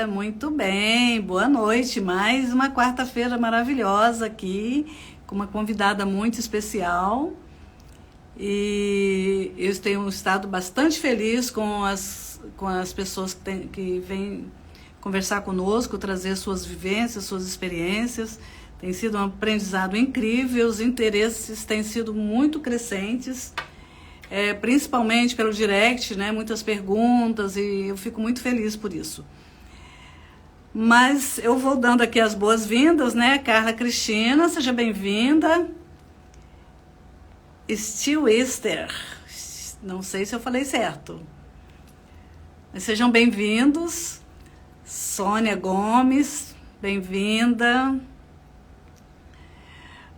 Muito bem. Boa noite. Mais uma quarta-feira maravilhosa aqui, com uma convidada muito especial. E eu tenho estado bastante feliz com as pessoas que vêm conversar conosco, trazer suas vivências, suas experiências. Tem sido um aprendizado incrível, os interesses têm sido muito crescentes, principalmente pelo direct, né? Muitas perguntas, e eu fico muito feliz por isso. Mas eu vou dando aqui as boas-vindas, né? Carla Cristina, seja bem-vinda. Steel Easter, não sei se eu falei certo, mas sejam bem-vindos. Sônia Gomes, bem-vinda.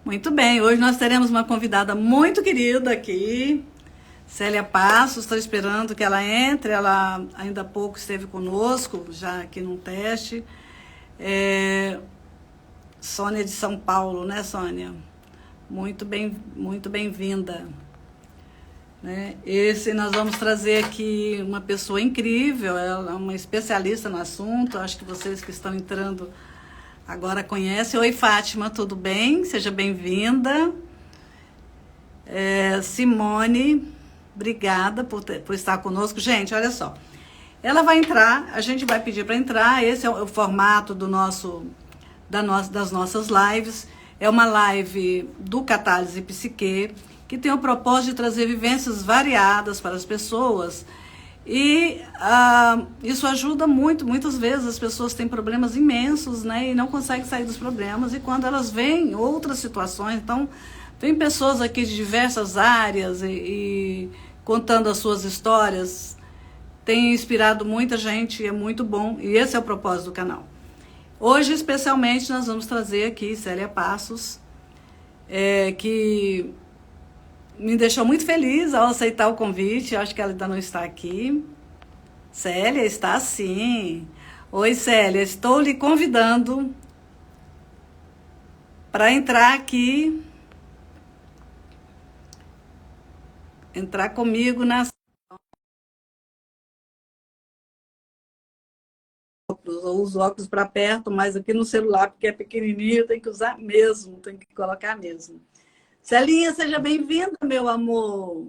Muito bem, hoje nós teremos uma convidada muito querida aqui, Célia Passos. Estou esperando que ela entre, ela ainda há pouco esteve conosco, já aqui num teste. Sônia de São Paulo, né, Sônia? Muito bem-vinda. Né? Nós vamos trazer aqui uma pessoa incrível, ela é uma especialista no assunto, acho que vocês que estão entrando agora conhecem. Oi, Fátima, tudo bem? Seja bem-vinda. Simone, obrigada por estar conosco. Gente, olha só, ela vai entrar, a gente vai pedir para entrar, esse é o formato das nossas lives. É uma live do Catálise Psique, que tem o propósito de trazer vivências variadas para as pessoas. E isso ajuda muito. Muitas vezes as pessoas têm problemas imensos, né, e não conseguem sair dos problemas. E quando elas veem outras situações, então, tem pessoas aqui de diversas áreas e contando as suas histórias, tem inspirado muita gente e é muito bom. E esse é o propósito do canal. Hoje, especialmente, nós vamos trazer aqui Célia Passos, que me deixou muito feliz ao aceitar o convite. Eu acho que ela ainda não está aqui. Célia, está sim. Oi, Célia, estou lhe convidando para entrar comigo na óculos. Eu uso óculos para perto, mas aqui no celular, porque é pequenininho, tem que usar mesmo, tem que colocar mesmo. Celinha, seja bem-vinda, meu amor.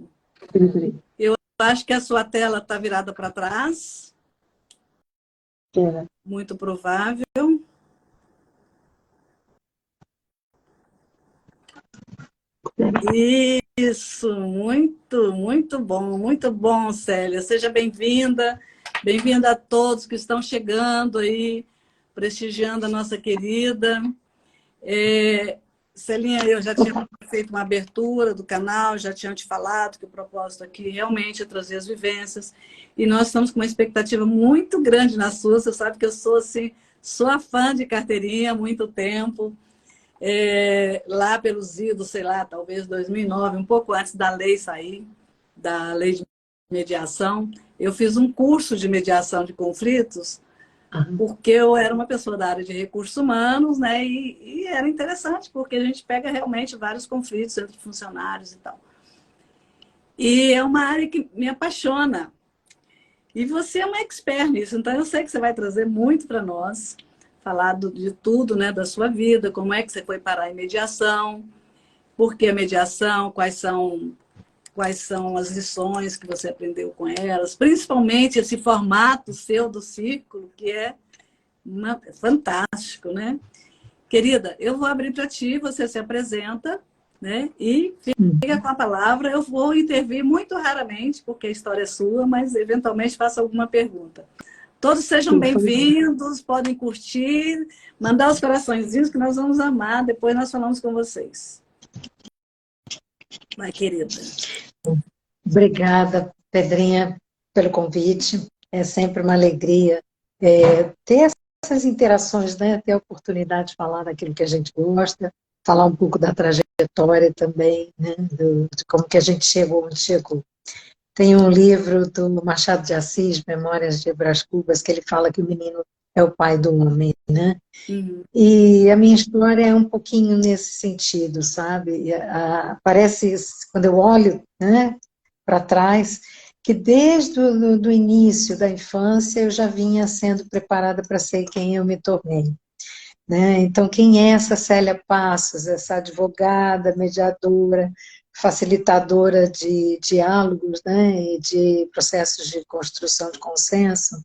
Eu acho que a sua tela está virada para trás. Muito provável. Isso, muito bom, Célia. Seja bem-vinda. Bem-vinda a todos que estão chegando aí, prestigiando a nossa querida. Celinha, eu já tinha feito uma abertura do canal, já tinha te falado que o propósito aqui realmente é trazer as vivências. E nós estamos com uma expectativa muito grande na sua. Você sabe que eu sou, assim, sua fã de carteirinha há muito tempo. Lá pelos idos, sei lá, talvez 2009, um pouco antes da lei sair, da lei de mediação, eu fiz um curso de mediação de conflitos, porque eu era uma pessoa da área de recursos humanos, né? E era interessante, porque a gente pega realmente vários conflitos entre funcionários e tal. E é uma área que me apaixona. E você é uma expert nisso, então eu sei que você vai trazer muito para nós, falar de tudo, né, da sua vida, como é que você foi parar em mediação, por que a mediação, quais são as lições que você aprendeu com elas, principalmente esse formato seu do círculo, que é fantástico, né? Querida, eu vou abrir para ti, você se apresenta, né? E fica com a palavra. Eu vou intervir muito raramente, porque a história é sua, mas eventualmente faça alguma pergunta. Todos sejam bem-vindos, podem curtir, mandar os coraçõezinhos que nós vamos amar. Depois nós falamos com vocês. Vai, querida. Obrigada, Pedrinha, pelo convite. É sempre uma alegria ter essas interações, né? Ter a oportunidade de falar daquilo que a gente gosta, falar um pouco da trajetória também, né? De como que a gente chegou onde chegou. Tem um livro do Machado de Assis, Memórias de Brás Cubas, que ele fala que o menino é o pai do homem, né? E a minha história é um pouquinho nesse sentido, sabe? Parece, quando eu olho, né, para trás, que desde o do início da infância eu já vinha sendo preparada para ser quem eu me tornei, né? Então, quem é essa Célia Passos, essa advogada, mediadora, facilitadora de diálogos, né, e de processos de construção de consenso?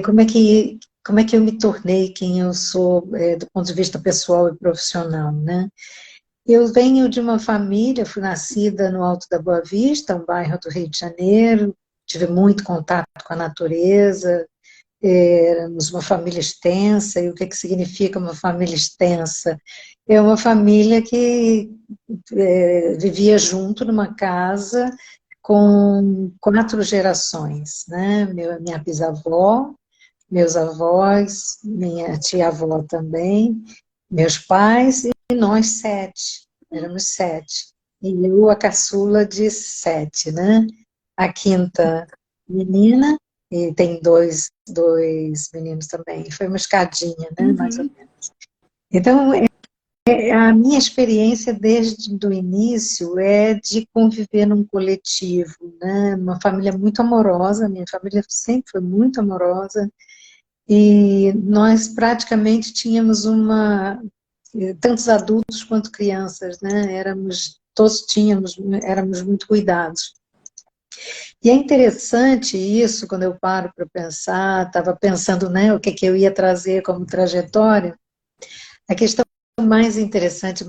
Como é que eu me tornei quem eu sou, do ponto de vista pessoal e profissional, né? Eu venho de uma família, fui nascida no Alto da Boa Vista, um bairro do Rio de Janeiro, tive muito contato com a natureza, éramos uma família extensa. E o que que significa uma família extensa? É uma família que vivia junto numa casa com 4 gerações, né? Minha bisavó, meus avós, minha tia-avó também, meus pais e nós 7, éramos 7. E eu, a caçula de 7, né? A quinta menina, e tem dois meninos também. Foi uma escadinha, né? Mais ou Uhum. menos. Então, a minha experiência desde o início é de conviver num coletivo, né? Uma família muito amorosa, minha família sempre foi muito amorosa, e nós praticamente tínhamos tantos adultos quanto crianças, né? Éramos muito cuidados. E é interessante isso, quando eu paro para pensar, estava pensando, né, o que que eu ia trazer como trajetória. A questão mais interessante,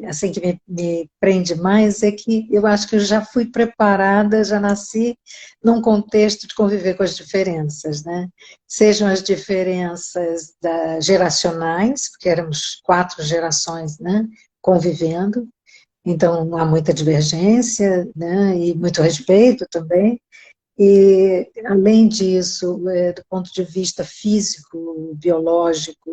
assim, que me prende mais, é que eu acho que eu já fui preparada, já nasci num contexto de conviver com as diferenças, né? Sejam as diferenças geracionais, porque éramos 4 gerações, né, convivendo, então há muita divergência, né, e muito respeito também. E, além disso, do ponto de vista físico, biológico,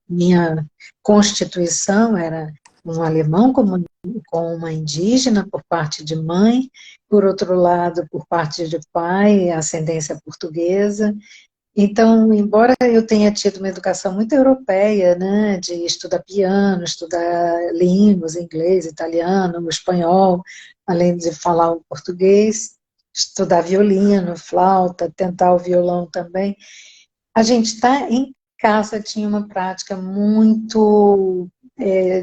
minha constituição era um alemão com uma indígena por parte de mãe, por outro lado, por parte de pai, ascendência portuguesa. Então, embora eu tenha tido uma educação muito europeia, né, de estudar piano, estudar línguas, inglês, italiano, espanhol, além de falar o português, estudar violino, flauta, tentar o violão também, a gente está em casa, tinha uma prática muito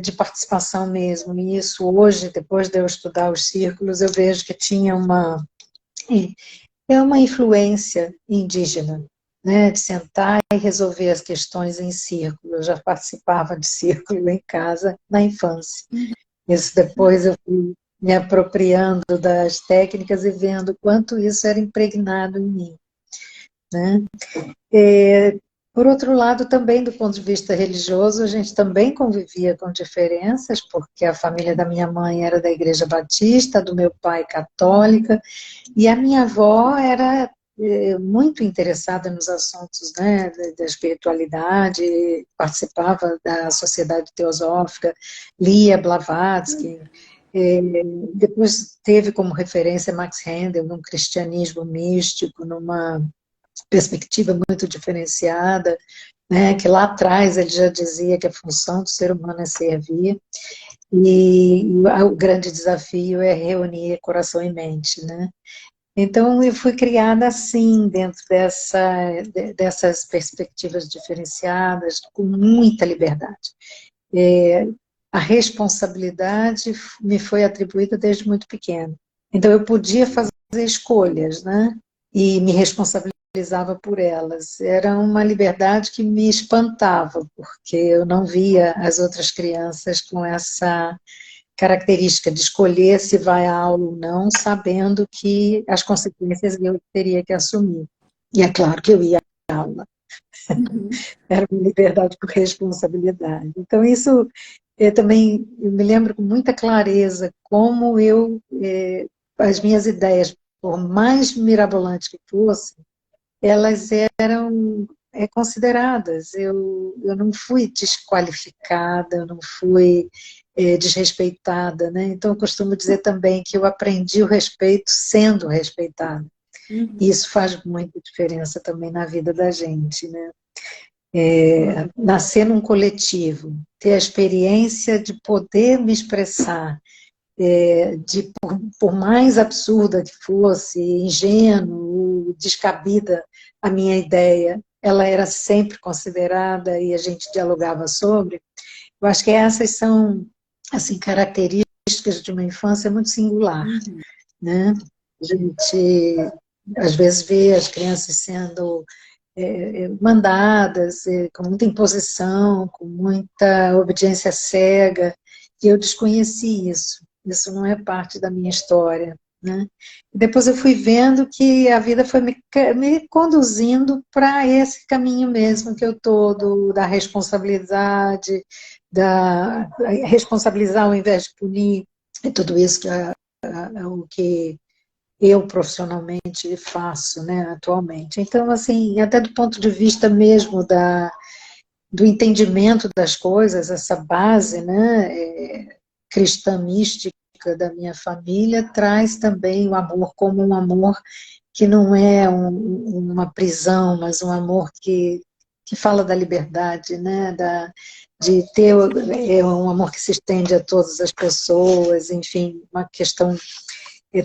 de participação mesmo, e isso hoje, depois de eu estudar os círculos, eu vejo que tinha uma influência indígena, né, de sentar e resolver as questões em círculo. Eu já participava de círculo em casa na infância. Isso depois eu fui me apropriando das técnicas e vendo quanto isso era impregnado em mim, né? Por outro lado, também do ponto de vista religioso, a gente também convivia com diferenças, porque a família da minha mãe era da Igreja Batista, do meu pai católica, e a minha avó era muito interessada nos assuntos, né, da espiritualidade, participava da Sociedade Teosófica, lia Blavatsky, depois teve como referência Max Handel, num cristianismo místico, numa perspectiva muito diferenciada, né, que lá atrás ele já dizia que a função do ser humano é servir, e o grande desafio é reunir coração e mente, né? Então, eu fui criada assim, dentro dessas perspectivas diferenciadas, com muita liberdade. A responsabilidade me foi atribuída desde muito pequena. Então, eu podia fazer escolhas, né? E me responsabilizava por elas. Era uma liberdade que me espantava, porque eu não via as outras crianças com essa característica de escolher se vai à aula ou não, sabendo que as consequências eu teria que assumir. E é claro que eu ia à aula. Uhum. Era uma liberdade por responsabilidade. Então, isso também, eu me lembro com muita clareza como as minhas ideias, por mais mirabolantes que fossem, elas eram consideradas. Eu não fui desqualificada, eu não fui desrespeitada, né? Então, eu costumo dizer também que eu aprendi o respeito sendo respeitada. Uhum. E isso faz muita diferença também na vida da gente, né? Nascer num coletivo, ter a experiência de poder me expressar, por mais absurda que fosse, ingênuo, descabida a minha ideia, ela era sempre considerada e a gente dialogava sobre. Eu acho que essas são, assim, características de uma infância muito singular, né? A gente, às vezes, vê as crianças sendo mandadas, com muita imposição, com muita obediência cega, e eu desconheci isso. Isso não é parte da minha história, né? Depois eu fui vendo que a vida foi me conduzindo para esse caminho mesmo que eu estou, da responsabilidade, da responsabilizar ao invés de punir, e tudo isso que é o que eu profissionalmente faço, né, atualmente. Então, assim, até do ponto de vista mesmo do entendimento das coisas, essa base, né, cristã mística da minha família, traz também o amor como um amor que não é uma prisão, mas um amor que fala da liberdade, né, de ter um amor que se estende a todas as pessoas, enfim, uma questão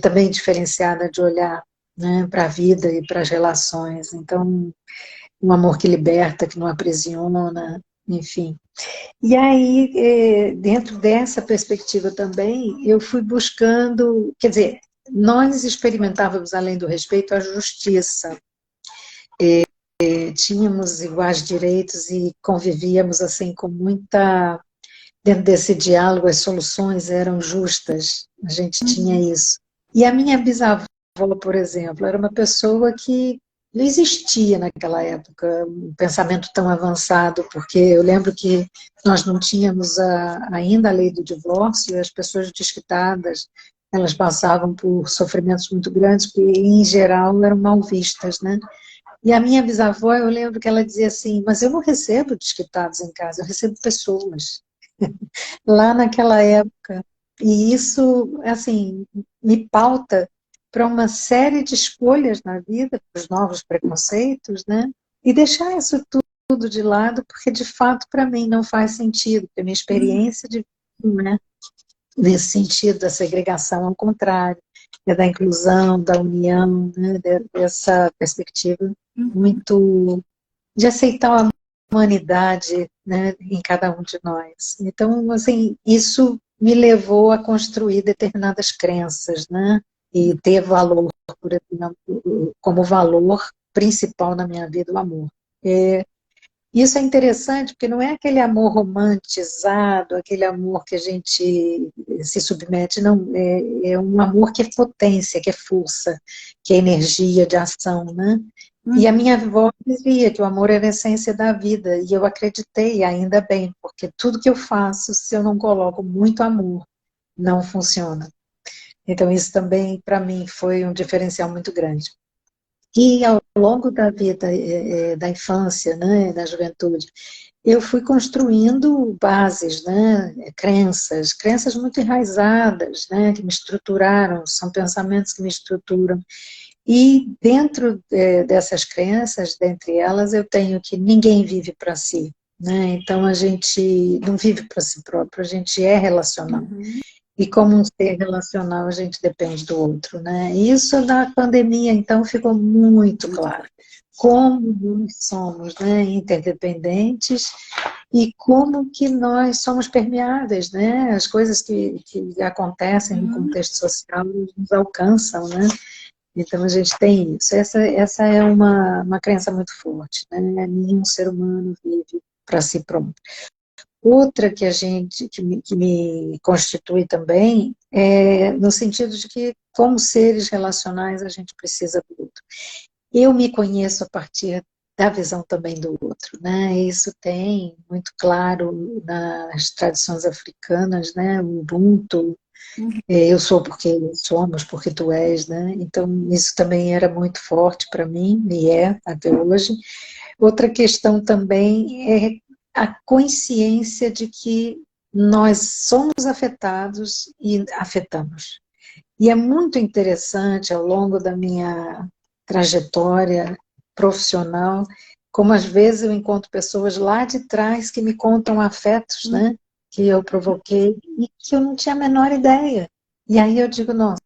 também diferenciada de olhar, né, para a vida e para as relações. Então, um amor que liberta, que não aprisiona, enfim. E aí, dentro dessa perspectiva também, eu fui buscando, quer dizer, nós experimentávamos, além do respeito, a justiça. Tínhamos iguais direitos e convivíamos assim com muita... Dentro desse diálogo, as soluções eram justas, a gente tinha isso. E a minha bisavó, por exemplo, era uma pessoa que não existia naquela época um pensamento tão avançado, porque eu lembro que nós não tínhamos ainda a lei do divórcio, e as pessoas desquitadas, elas passavam por sofrimentos muito grandes, que em geral eram mal vistas, né? E a minha bisavó, eu lembro que ela dizia assim, mas eu não recebo desquitados em casa, eu recebo pessoas. Lá naquela época. E isso, assim, me pauta para uma série de escolhas na vida, para os novos preconceitos, né? E deixar isso tudo de lado, porque de fato para mim não faz sentido, porque a minha experiência de vida, né, nesse sentido da segregação, ao contrário, é da inclusão, da união, né, dessa perspectiva muito de aceitar a humanidade, né, em cada um de nós. Então, assim, isso me levou a construir determinadas crenças, né, e ter valor, como valor principal na minha vida, o amor. Isso é interessante porque não é aquele amor romantizado, aquele amor que a gente se submete, não, é um amor que é potência, que é força, que é energia de ação, né? E a minha avó dizia que o amor era a essência da vida, e eu acreditei, ainda bem, porque tudo que eu faço, se eu não coloco muito amor, não funciona. Então isso também, para mim, foi um diferencial muito grande. E ao longo da vida, da infância, né, da juventude, eu fui construindo bases, né, crenças muito enraizadas, né, que me estruturaram, são pensamentos que me estruturam. E dentro dessas crenças, dentre elas, eu tenho que ninguém vive para si, né? Então a gente não vive para si próprio, a gente é relacional. E como um ser relacional, a gente depende do outro, né? E isso na pandemia, então, ficou muito claro. Como nós somos, né, interdependentes e como que nós somos permeáveis, né? As coisas que acontecem no contexto social nos alcançam, né? Então a gente tem isso. Essa é uma crença muito forte, né? Nenhum ser humano vive para si próprio. Outra que me constitui também é no sentido de que, como seres relacionais, a gente precisa do outro. Eu me conheço a partir da visão também do outro, né? Isso tem muito claro nas tradições africanas, né? O Ubuntu, eu sou porque somos, porque tu és, né? Então isso também era muito forte para mim, e é até hoje. Outra questão também é a consciência de que nós somos afetados e afetamos. E é muito interessante, ao longo da minha trajetória profissional, como às vezes eu encontro pessoas lá de trás que me contam afetos, né, que eu provoquei e que eu não tinha a menor ideia. E aí eu digo, nossa,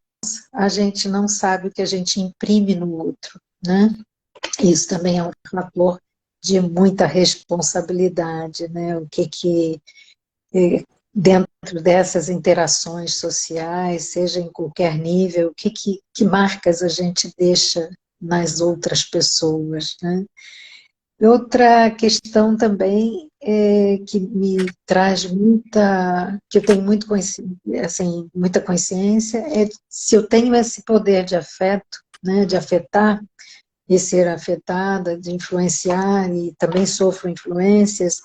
a gente não sabe o que a gente imprime no outro, né? Isso também é um fator de muita responsabilidade, né? O que dentro dessas interações sociais, seja em qualquer nível, que marcas a gente deixa nas outras pessoas, né? Outra questão também que me traz que eu tenho muito assim, muita consciência, é se eu tenho esse poder de afeto, né, de afetar e ser afetada, de influenciar, e também sofro influências,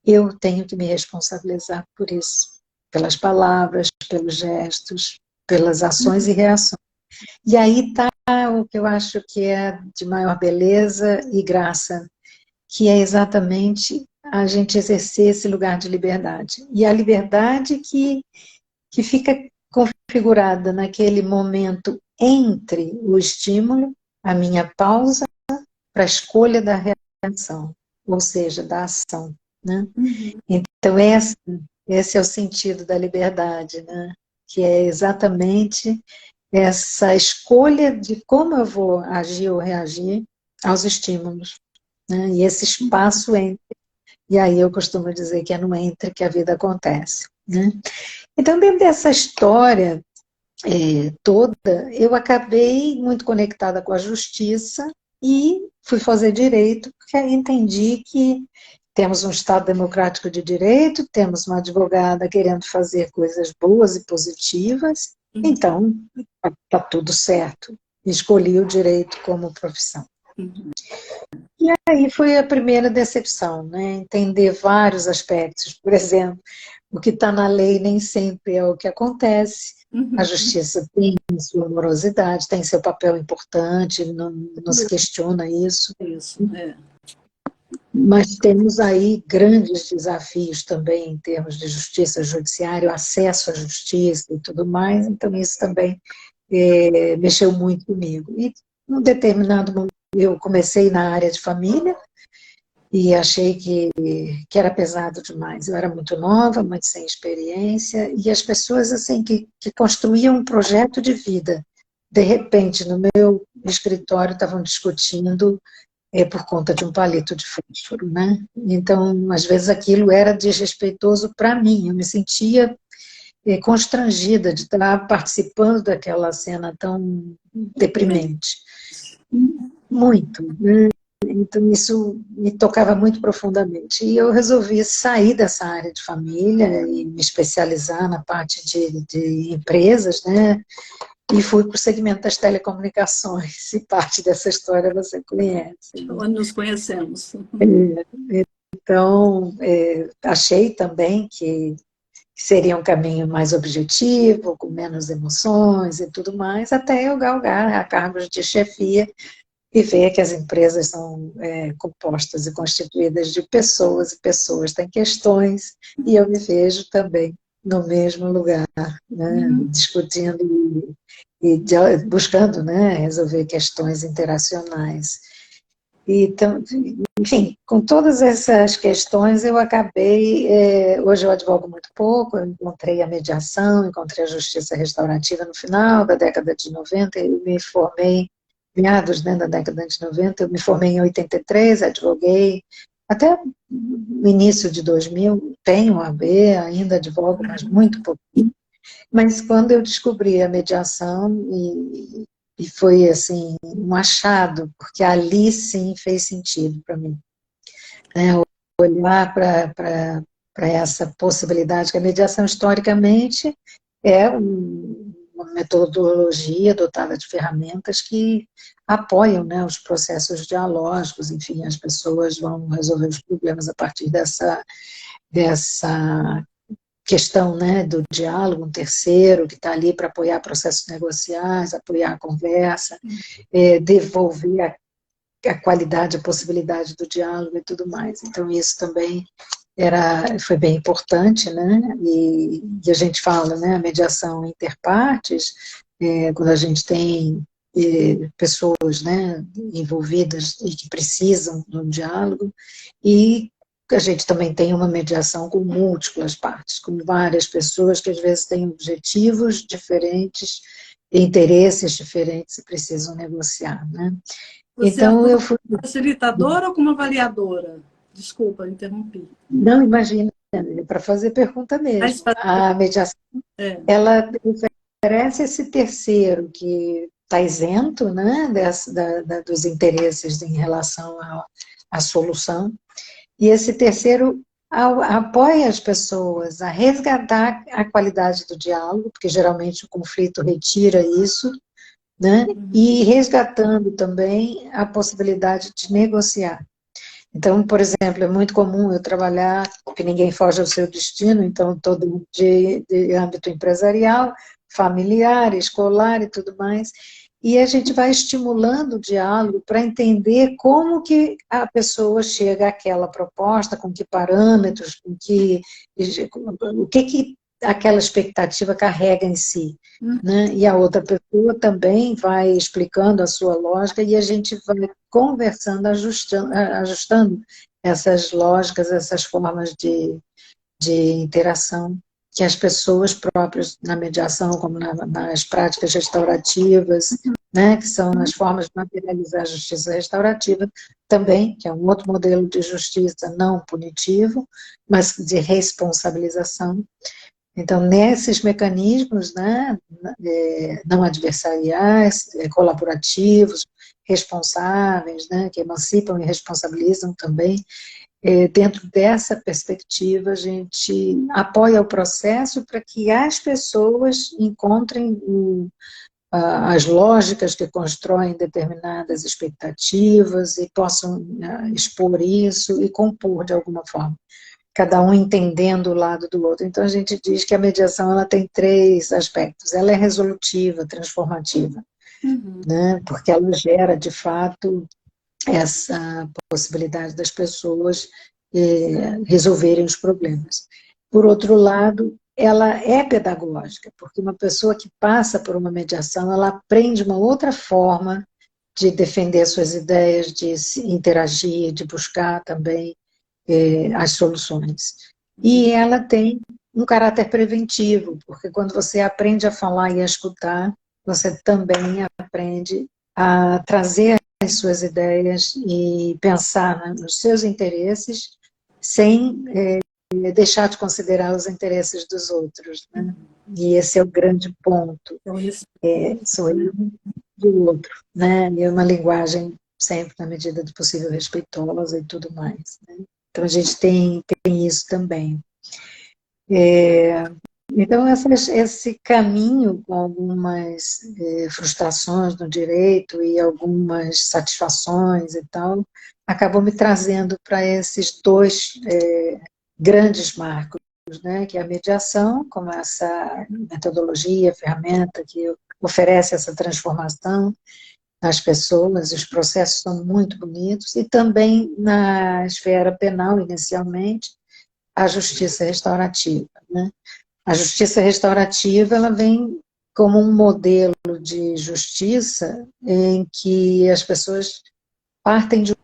eu tenho que me responsabilizar por isso, pelas palavras, pelos gestos, pelas ações e reações. E aí está o que eu acho que é de maior beleza e graça, que é exatamente a gente exercer esse lugar de liberdade. E a liberdade que fica configurada naquele momento entre o estímulo, a minha pausa, para a escolha da reação, ou seja, da ação, né? Então, esse é o sentido da liberdade, né? Que é exatamente essa escolha de como eu vou agir ou reagir aos estímulos, né? E esse espaço entre, e aí eu costumo dizer que é no entre que a vida acontece, né? Então, dentro dessa história toda, eu acabei muito conectada com a justiça e fui fazer direito, porque aí entendi que temos um Estado democrático de direito, temos uma advogada querendo fazer coisas boas e positivas, então está tudo certo. Escolhi o direito como profissão. E aí foi a primeira decepção, né? Entender vários aspectos. Por exemplo, o que está na lei nem sempre é o que acontece. A justiça tem sua morosidade, tem seu papel importante, não se questiona isso. Isso, é. Mas temos aí grandes desafios também em termos de justiça judiciária, acesso à justiça e tudo mais, então isso também mexeu muito comigo. E num determinado momento eu comecei na área de família e achei que era pesado demais. Eu era muito nova, muito sem experiência, e as pessoas assim que construíam um projeto de vida, de repente no meu escritório estavam discutindo por conta de um palito de fósforo, né? Então, às vezes aquilo era desrespeitoso para mim, eu me sentia constrangida de estar participando daquela cena tão deprimente. Muito, né? Então, isso me tocava muito profundamente. E eu resolvi sair dessa área de família e me especializar na parte de empresas, né? E fui para o segmento das telecomunicações, e parte dessa história você conhece. Onde nos conhecemos. Então, achei também que seria um caminho mais objetivo, com menos emoções e tudo mais, até eu galgar a cargos de chefia e ver que as empresas são compostas e constituídas de pessoas, e pessoas têm questões, e eu me vejo também no mesmo lugar, né, discutindo buscando, né, resolver questões interacionais. Então, enfim, com todas essas questões eu acabei, hoje eu advogo muito pouco, eu encontrei a mediação, encontrei a justiça restaurativa no final da década de 90, eu me formei, meados, né, da década de 90, eu me formei em 83, advoguei, até o início de 2000, tenho AB, ainda advogo, mas muito pouco. Mas quando eu descobri a mediação, e foi assim, um achado, porque ali sim fez sentido para mim. Né? Olhar para essa possibilidade, que a mediação historicamente é uma metodologia dotada de ferramentas que apoiam, né, os processos dialógicos, enfim, as pessoas vão resolver os problemas a partir dessa questão, né, do diálogo, um terceiro que está ali para apoiar processos negociais, apoiar a conversa, devolver a qualidade, a possibilidade do diálogo e tudo mais. Então isso também foi bem importante, né, e a gente fala, né, a mediação interpartes, quando a gente tem pessoas, né, envolvidas e que precisam de um diálogo, e a gente também tem uma mediação com múltiplas partes, com várias pessoas que às vezes têm objetivos diferentes, interesses diferentes e precisam negociar, né? Você Então, atua eu fui... como facilitadora ou como avaliadora? Desculpa, interrompi. Não, imagina, para fazer pergunta mesmo. Mas, A mediação, é. ela oferece esse terceiro que está isento, né, dos interesses em relação à solução, e esse terceiro apoia as pessoas a resgatar a qualidade do diálogo, porque geralmente o conflito retira isso, né, e resgatando também a possibilidade de negociar. Então, por exemplo, é muito comum eu trabalhar, que ninguém foge ao seu destino, então todo de âmbito empresarial, familiar, escolar e tudo mais, e a gente vai estimulando o diálogo para entender como que a pessoa chega àquela proposta, com que parâmetros, o que aquela expectativa carrega em si, né? E a outra pessoa também vai explicando a sua lógica e a gente vai conversando, ajustando essas lógicas, essas formas de interação que as pessoas próprias na mediação, como nas práticas restaurativas, né, que são as formas de materializar a justiça restaurativa, também, que é um outro modelo de justiça não punitivo, mas de responsabilização. Então, nesses mecanismos, né, não adversariais, colaborativos, responsáveis, né, que emancipam e responsabilizam também, dentro dessa perspectiva, a gente apoia o processo para que as pessoas encontrem as lógicas que constroem determinadas expectativas e possam expor isso e compor de alguma forma, cada um entendendo o lado do outro. Então, a gente diz que a mediação ela tem três aspectos. Ela é resolutiva, transformativa, né? Porque ela gera, de fato, essa possibilidade das pessoas resolverem os problemas. Por outro lado, ela é pedagógica, porque uma pessoa que passa por uma mediação, ela aprende uma outra forma de defender suas ideias, de se interagir, de buscar também as soluções. E ela tem um caráter preventivo, porque quando você aprende a falar e a escutar, você também aprende a trazer as suas ideias e pensar, né, nos seus interesses, sem deixar de considerar os interesses dos outros, né? E esse é o grande ponto. Sou eu do outro, né? E é uma linguagem sempre, na medida do possível, respeitosa e tudo mais, né? Então, a gente tem isso também. Então, esse caminho com algumas frustrações no direito e algumas satisfações e tal, acabou me trazendo para esses dois grandes marcos, né, que é a mediação, como essa metodologia, ferramenta que oferece essa transformação nas pessoas, os processos são muito bonitos, e também na esfera penal, inicialmente, a justiça restaurativa, né? A justiça restaurativa, ela vem como um modelo de justiça em que as pessoas partem de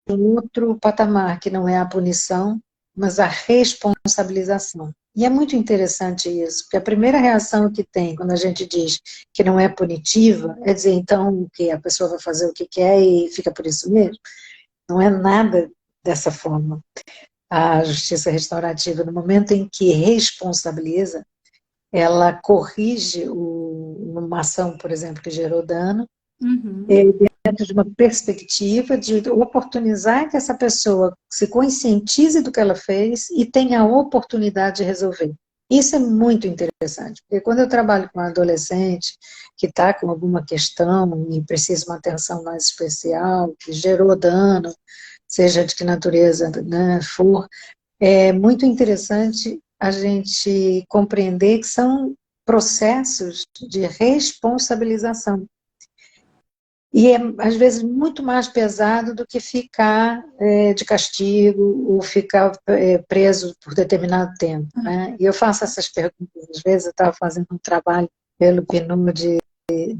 um outro patamar, que não é a punição, mas a responsabilização. E é muito interessante isso, porque a primeira reação que tem quando a gente diz que não é punitiva, é dizer, então, o que a pessoa vai fazer o que quer e fica por isso mesmo. Não é nada dessa forma. A justiça restaurativa, no momento em que responsabiliza, ela corrige uma ação, por exemplo, que gerou dano, dentro de uma perspectiva de oportunizar que essa pessoa se conscientize do que ela fez e tenha a oportunidade de resolver. Isso é muito interessante, porque quando eu trabalho com um adolescente que está com alguma questão e precisa de uma atenção mais especial, que gerou dano, seja de que natureza, né, for, é muito interessante a gente compreender que são processos de responsabilização. E é, às vezes, muito mais pesado do que ficar de castigo ou ficar preso por determinado tempo, né? E eu faço essas perguntas, às vezes eu estava fazendo um trabalho pelo PNUD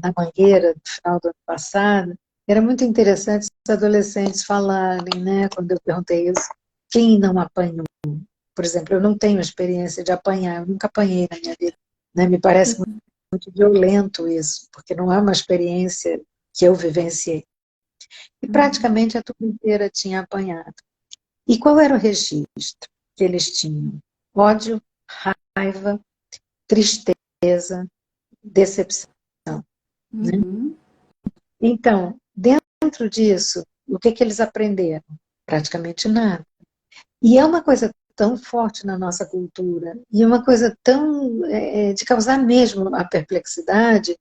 na Mangueira, no final do ano passado, era muito interessante os adolescentes falarem, né, quando eu perguntei isso, Quem não apanhou? Por exemplo, eu não tenho experiência de apanhar, eu nunca apanhei na minha vida, né? Me parece muito violento isso, porque não é uma experiência que eu vivenciei. E praticamente a turma inteira tinha apanhado. E qual era o registro que eles tinham? Ódio, raiva, tristeza, decepção. Né? Uhum. Então, dentro disso, o que que eles aprenderam? Praticamente nada. E é uma coisa tão forte na nossa cultura, e uma coisa tão de causar mesmo a perplexidade,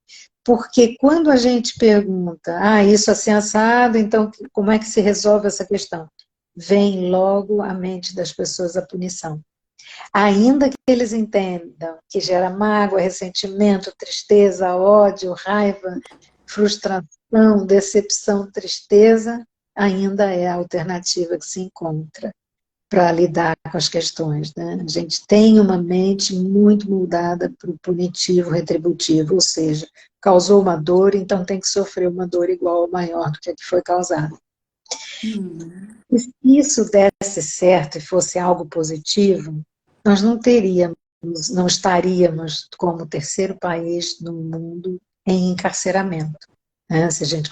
porque quando a gente pergunta, isso assim assado, então como é que se resolve essa questão? Vem logo à mente das pessoas a punição. Ainda que eles entendam que gera mágoa, ressentimento, tristeza, ódio, raiva, frustração, decepção, tristeza, ainda é a alternativa que se encontra para lidar com as questões. Né? A gente tem uma mente muito moldada para o punitivo, retributivo, ou seja, causou uma dor, então tem que sofrer uma dor igual ou maior do que a que foi causada. E se isso desse certo e fosse algo positivo, nós não teríamos, não estaríamos como terceiro país no mundo em encarceramento. Né? Se a gente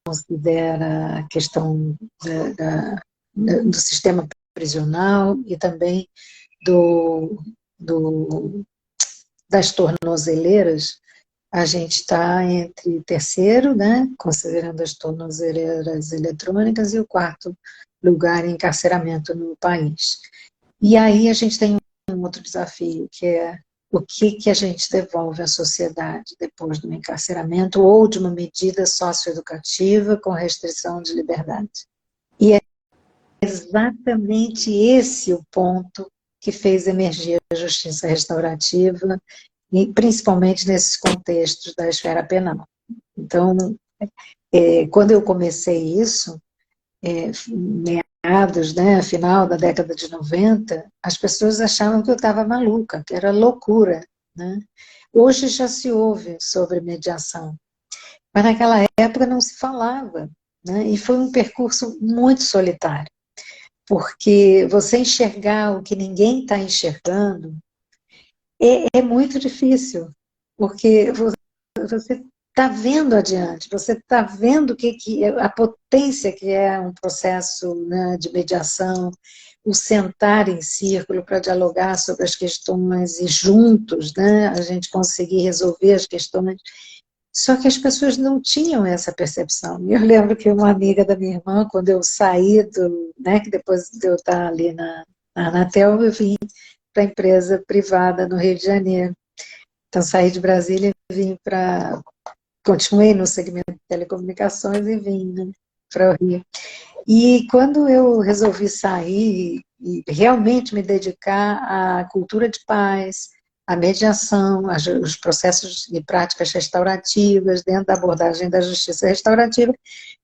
considera a questão do sistema prisional e também do, das tornozeleiras, a gente está entre terceiro, né, considerando as tornozeleiras eletrônicas, e o quarto lugar em encarceramento no país. E aí a gente tem um outro desafio, que é o que a gente devolve à sociedade depois do encarceramento ou de uma medida socioeducativa com restrição de liberdade. E é exatamente esse o ponto que fez emergir a justiça restaurativa, e principalmente nesses contextos da esfera penal. Então, quando eu comecei isso, meados, né, final da década de 90, as pessoas achavam que eu estava maluca, que era loucura. Né? Hoje já se ouve sobre mediação, mas naquela época não se falava. Né? E foi um percurso muito solitário, porque você enxergar o que ninguém está enxergando é muito difícil, porque você está vendo adiante, você está vendo a potência que é um processo, né, de mediação, o sentar em círculo para dialogar sobre as questões e juntos, né, a gente conseguir resolver as questões. Só que as pessoas não tinham essa percepção. Eu lembro que uma amiga da minha irmã, quando eu saí né, que depois de eu estar ali na Anatel, eu vim para a empresa privada no Rio de Janeiro. Então, saí de Brasília e vim para... Continuei no segmento de telecomunicações e vim, né, para o Rio. E quando eu resolvi sair e realmente me dedicar à cultura de paz, à mediação, os processos e práticas restaurativas, dentro da abordagem da justiça restaurativa,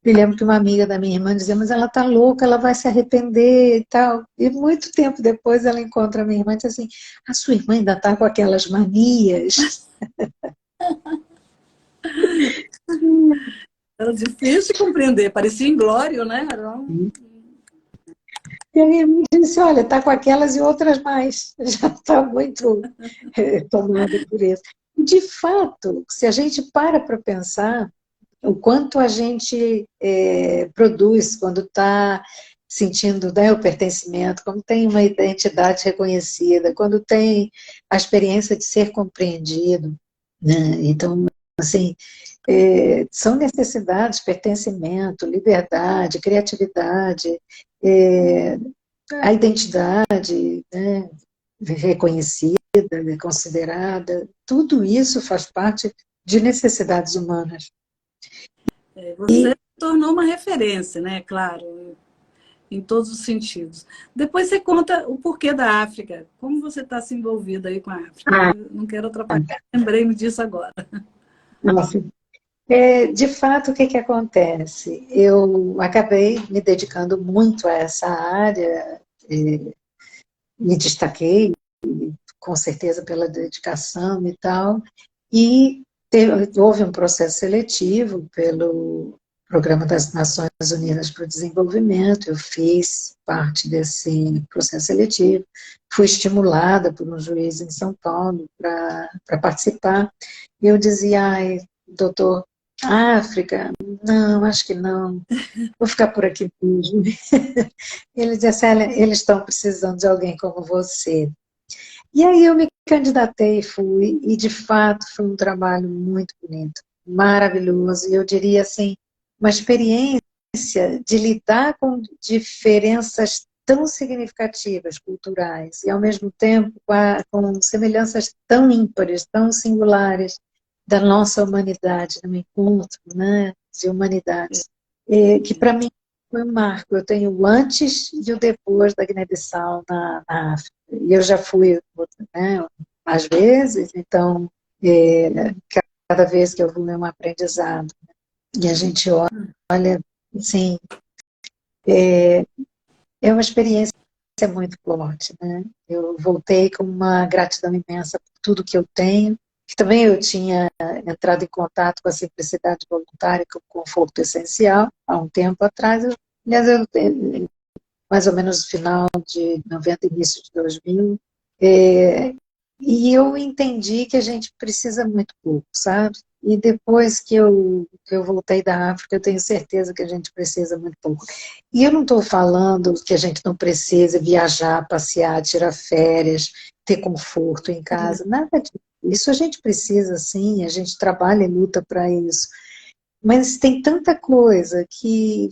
me lembro que uma amiga da minha irmã dizia, mas ela está louca, ela vai se arrepender e tal. E muito tempo depois ela encontra a minha irmã e diz assim, a sua irmã ainda está com aquelas manias. Era difícil de compreender, parecia inglório, né? E a minha irmã disse, olha, está com aquelas e outras mais, já está muito tomada por isso. De fato, se a gente para pensar, o quanto a gente produz quando está sentindo, né, o pertencimento, quando tem uma identidade reconhecida, quando tem a experiência de ser compreendido. Né? Então, assim, são necessidades, pertencimento, liberdade, criatividade, a identidade, né, reconhecida, considerada, tudo isso faz parte de necessidades humanas. Você se tornou uma referência, né? Claro, em todos os sentidos. Depois você conta o porquê da África, como você está se envolvida aí com a África. Eu não quero atrapalhar, lembrei-me disso agora. Nossa. De fato, o que acontece? Eu acabei me dedicando muito a essa área, me destaquei, com certeza pela dedicação e tal, e houve um processo seletivo pelo Programa das Nações Unidas para o Desenvolvimento, eu fiz parte desse processo seletivo, fui estimulada por um juiz em São Paulo para participar, e eu dizia, ai, doutor, África, não, acho que não, vou ficar por aqui mesmo. Ele disse, Célia, eles estão precisando de alguém como você. E aí eu me candidatei e fui, e de fato foi um trabalho muito bonito, maravilhoso, e eu diria assim, uma experiência de lidar com diferenças tão significativas, culturais, e ao mesmo tempo com semelhanças tão ímpares, tão singulares da nossa humanidade, no encontro, né, de humanidades, que para mim foi um marco. Eu tenho o antes e o depois da Guiné-Bissau na África. E eu já fui, né, às vezes, então, cada vez que eu vou é um aprendizado. E a gente olha, assim, é uma experiência muito forte, né? Eu voltei com uma gratidão imensa por tudo que eu tenho, que também eu tinha entrado em contato com a simplicidade voluntária, com o conforto essencial, há um tempo atrás. Aliás, mais ou menos no final de 90, início de 2000, e eu entendi que a gente precisa muito pouco, sabe? E depois que eu voltei da África, eu tenho certeza que a gente precisa muito pouco. E eu não estou falando que a gente não precisa viajar, passear, tirar férias, ter conforto em casa, nada disso. Isso a gente precisa, sim, a gente trabalha e luta para isso. Mas tem tanta coisa que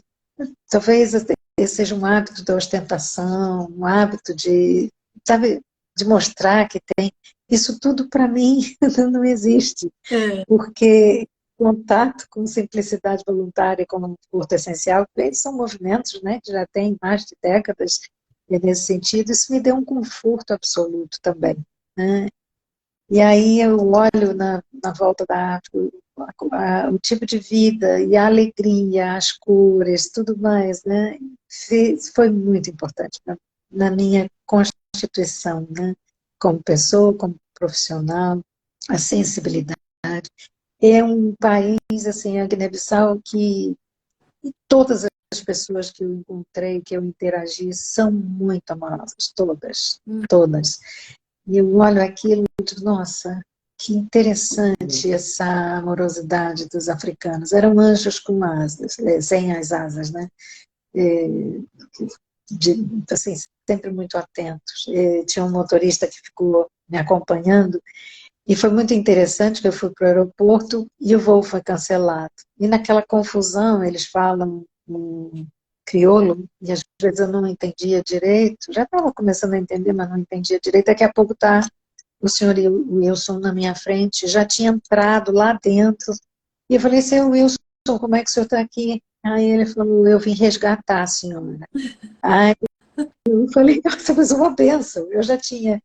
talvez seja um hábito da ostentação, um hábito de, sabe, de mostrar que tem. Isso tudo para mim não existe, porque contato com simplicidade voluntária, com o curto essencial, eles são movimentos, né, que já têm mais de décadas, e nesse sentido, isso me deu um conforto absoluto também, né? E aí eu olho na volta da África, o tipo de vida e a alegria, as cores, tudo mais, né? Foi muito importante na minha constituição, né? Como pessoa, como profissional, a sensibilidade. É um país, assim, a Guiné-Bissau, que todas as pessoas que eu encontrei, que eu interagi, são muito amorosas, todas, todas. E eu olho aquilo e digo, nossa, que interessante essa amorosidade dos africanos. Eram anjos com asas, sem as asas, né? Assim, sempre muito atentos. Tinha um motorista que ficou me acompanhando e foi muito interessante que eu fui para o aeroporto e o voo foi cancelado. E naquela confusão, eles falam um crioulo, e às vezes eu não entendia direito, já estava começando a entender, mas não entendia direito. Daqui a pouco está o senhor Wilson na minha frente, já tinha entrado lá dentro, e eu falei, seu Wilson, como é que o senhor está aqui? Aí ele falou, eu vim resgatar a senhora. Aí eu falei, nossa, mas uma bênção, eu já tinha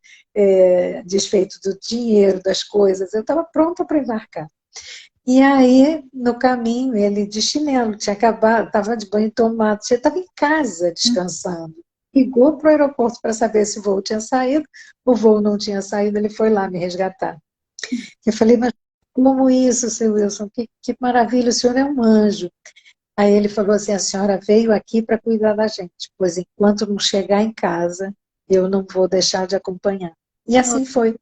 desfeito do dinheiro, das coisas, eu estava pronta para embarcar. E aí, no caminho, ele de chinelo, tinha acabado, estava de banho tomado, já estava em casa descansando. Ligou para o aeroporto para saber se o voo tinha saído, o voo não tinha saído, ele foi lá me resgatar. Eu falei, mas como isso, seu Wilson? Que maravilha, o senhor é um anjo. Aí ele falou assim, a senhora veio aqui para cuidar da gente, pois enquanto não chegar em casa, eu não vou deixar de acompanhar. E assim foi.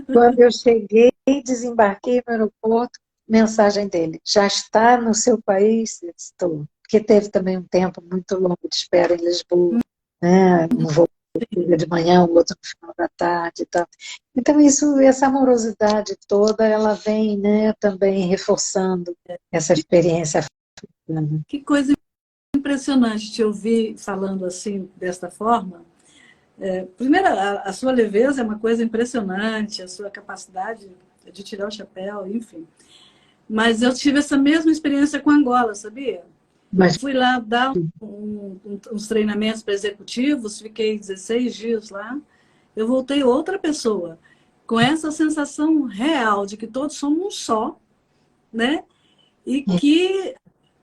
Quando eu cheguei, desembarquei no aeroporto, mensagem dele, já está no seu país? Eu disse, estou. Porque teve também um tempo muito longo de espera em Lisboa, né? Um voo de manhã, o outro no final da tarde e tal. Então, essa amorosidade toda, ela vem, né, também reforçando essa experiência africana. Que coisa impressionante te ouvir falando assim, desta forma. Primeiro, a sua leveza é uma coisa impressionante, a sua capacidade de tirar o chapéu, enfim. Mas eu tive essa mesma experiência com Angola, sabia? Mas, Eu fui lá dar uns treinamentos para executivos, fiquei 16 dias lá. Eu voltei outra pessoa, com essa sensação real de que todos somos um só, né? E que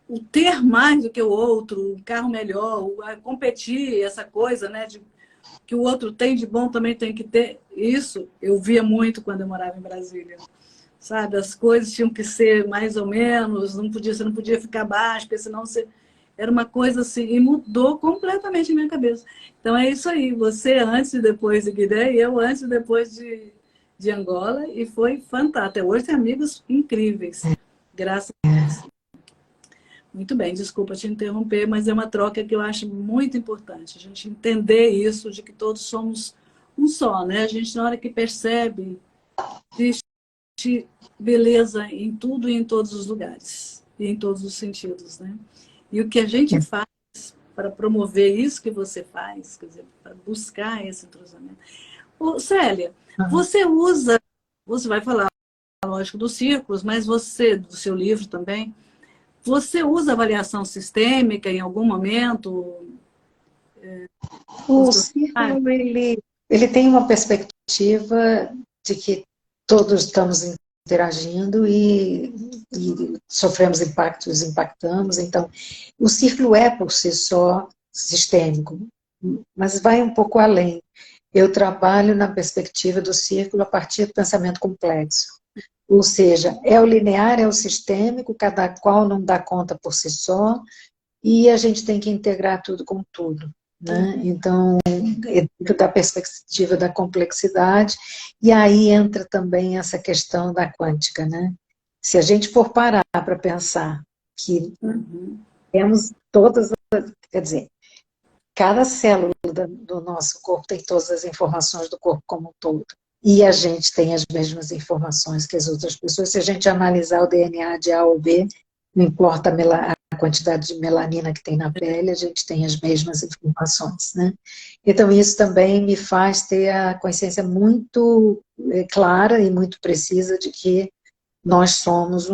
o ter mais do que o outro, um carro melhor, competir, essa coisa, né? Que o outro tem de bom também tem que ter. Isso eu via muito quando eu morava em Brasília. sabe? As coisas tinham que ser mais ou menos, você não podia ficar baixo, porque senão você... Era uma coisa assim, e mudou completamente a minha cabeça. Então é isso aí, você antes e depois de Guiné, e eu antes e depois de Angola, e foi fantástico. Até hoje tem amigos incríveis, graças a Deus. Muito bem, desculpa te interromper, mas é uma troca que eu acho muito importante, a gente entender isso, de que todos somos um só, né? A gente, na hora que percebe, existe beleza em tudo e em todos os lugares, e em todos os sentidos, né? E o que a gente faz para promover isso que você faz, quer dizer, para buscar esse entrosamento. Ô, Célia, você vai falar, lógico, dos círculos, mas você, do seu livro também, você usa avaliação sistêmica em algum momento? O círculo, ele tem uma perspectiva de que todos estamos interagindo e sofremos impactos, impactamos. Então, o círculo é, por si só, sistêmico, mas vai um pouco além. Eu trabalho na perspectiva do círculo a partir do pensamento complexo. Ou seja, é o linear, é o sistêmico, cada qual não dá conta por si só, e a gente tem que integrar tudo com tudo, né? Então, dentro da perspectiva da complexidade, e aí entra também essa questão da quântica, né? Se a gente for parar para pensar que temos todas, quer dizer, cada célula do nosso corpo tem todas as informações do corpo como um todo, e a gente tem as mesmas informações que as outras pessoas. Se a gente analisar o DNA de A ou B, não importa a quantidade de melanina que tem na pele, a gente tem as mesmas informações, né? Então, isso também me faz ter a consciência muito clara e muito precisa de que nós somos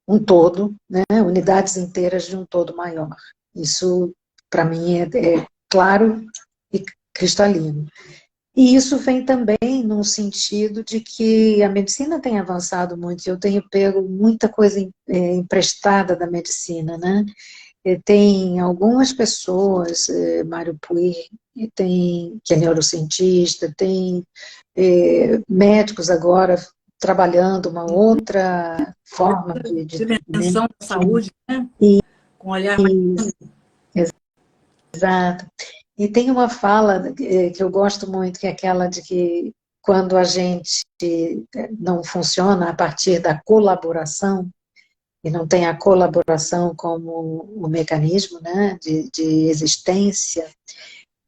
um todo, né? Unidades inteiras de um todo maior. Isso, para mim, é claro e cristalino. E isso vem também num sentido de que a medicina tem avançado muito, eu tenho pego muita coisa emprestada da medicina, né? Tem algumas pessoas, Mário Puig, que é neurocientista, tem médicos agora trabalhando uma outra forma de dimensão da saúde, né? E, Com olhar mais... Exato. E tem uma fala que eu gosto muito, que é aquela de que quando a gente não funciona a partir da colaboração, e não tem a colaboração como o mecanismo, né, de existência,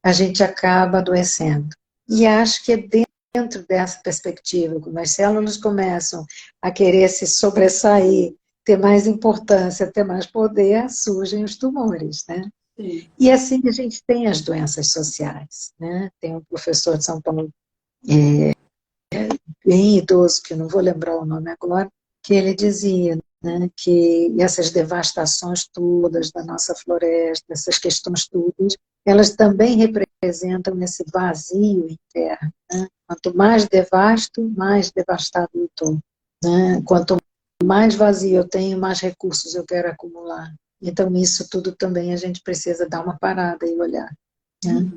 a gente acaba adoecendo. E acho que é dentro dessa perspectiva, quando as células começam a querer se sobressair, ter mais importância, ter mais poder, surgem os tumores, né? Sim. E assim a gente tem as doenças sociais, né? Tem um professor de São Paulo, bem idoso, que eu não vou lembrar o nome agora, que ele dizia, né, que essas devastações todas da nossa floresta, essas questões todas, elas também representam esse vazio interno, né? Quanto mais devasto, mais devastado eu estou, né? Quanto mais vazio eu tenho, mais recursos eu quero acumular. Então, isso tudo também a gente precisa dar uma parada e olhar, né?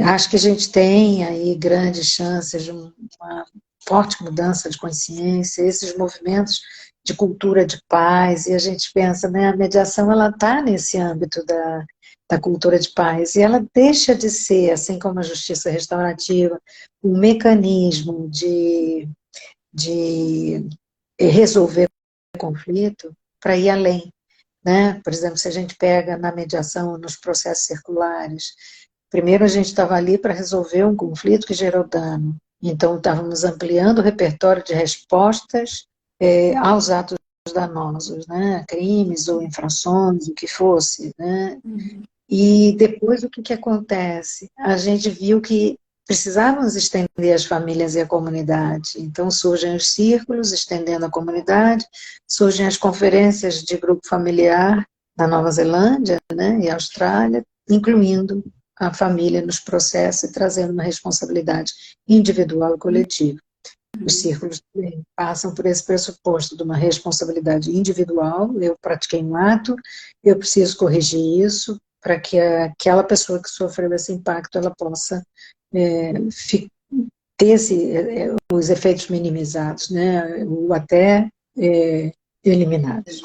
Acho que a gente tem aí grandes chances de uma forte mudança de consciência, esses movimentos de cultura de paz, e a gente pensa, né, a mediação ela está nesse âmbito da cultura de paz, e ela deixa de ser, assim como a justiça restaurativa, um mecanismo de resolver conflito para ir além, né? Por exemplo, se a gente pega na mediação, nos processos circulares, primeiro a gente estava ali para resolver um conflito que gerou dano, então estávamos ampliando o repertório de respostas aos atos danosos, né? Crimes ou infrações, o que fosse, né? E depois o que acontece? A gente viu que precisávamos estender as famílias e a comunidade. Então surgem os círculos, estendendo a comunidade, surgem as conferências de grupo familiar na Nova Zelândia, né, e Austrália, incluindo a família nos processos e trazendo uma responsabilidade individual e coletiva. Os círculos passam por esse pressuposto de uma responsabilidade individual, eu pratiquei um ato, eu preciso corrigir isso, para que aquela pessoa que sofreu esse impacto, ela possa ter os efeitos minimizados, né? Ou até eliminados.